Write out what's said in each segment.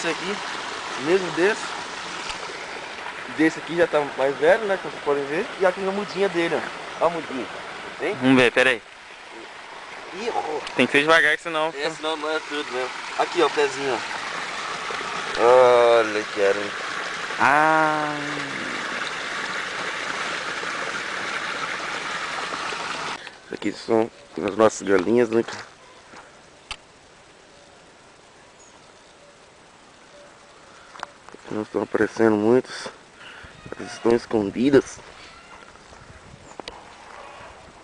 desse aqui, mesmo desse. Desse aqui já tá mais velho, né? Como vocês podem ver. E aqui a mudinha dele, ó. Olha a mudinha. Tem? Vamos ver, pera aí. Ih, tem que ser devagar, senão... senão não é tudo mesmo. Aqui, ó, o pezinho, ó. Olha que era. Ah... Aqui são as nossas galinhas, né? Não estão aparecendo muitas. Elas estão escondidas.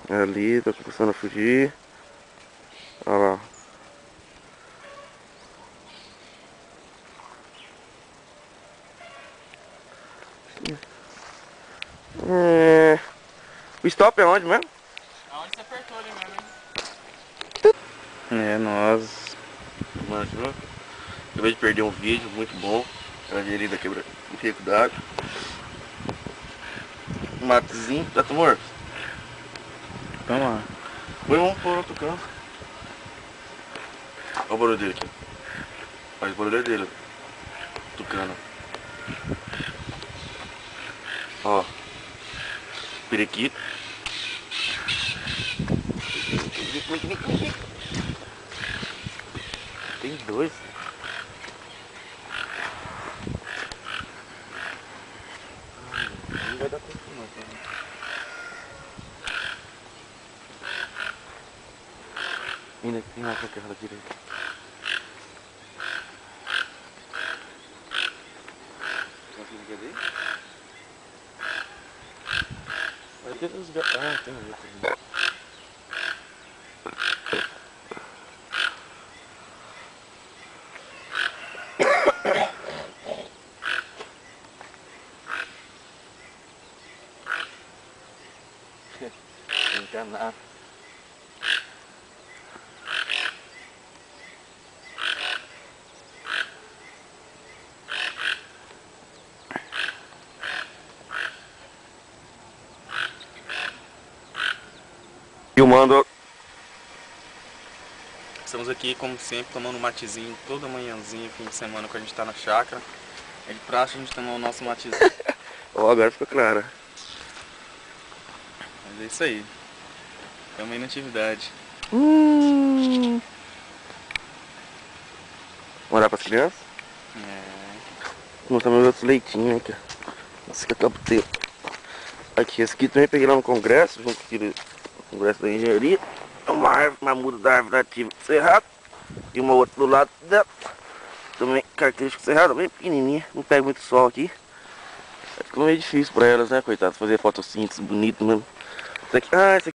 Ali, tá começando a fugir. Olha lá. O stop é onde mesmo? Aonde você apertou ali mesmo, hein? Nós... Imaginou? Acabei de perder um vídeo muito bom. Era ali da quebra do Rico d'Água. Matezinho, tá morto? Vamos lá. Vamos por outro canto. Olha o barulho dele aqui. Olha o barulho dele. Tucano. Ó. Periquito. Tem dois. Não vai dar tempo não, tá? Ainda tem lá pra aquela direita. Conseguiu ver? Vai ter os gatos. Ah, tem outro ali. Encanado. Filmando. Estamos aqui, como sempre, tomando um matezinho toda manhãzinha, fim de semana, quando a gente tá na chácara. É de praxe a gente tomar o nosso matezinho. Ó, agora ficou claro. Mas é isso aí. Estamos aí na atividade. Morar pras crianças? Vou mostrar meus outros leitinhos aqui. Esse aqui é top teu. Aqui, esse aqui também peguei lá no congresso, junto com aquele congresso da engenharia. Uma árvore, uma muda da árvore nativa do cerrado. E uma outra do lado dela. Também característica do cerrado, bem pequenininha. Não pega muito sol aqui. Ficou meio difícil pra elas, né, coitadas, fazer fotossíntese bonito mesmo. Esse aqui, esse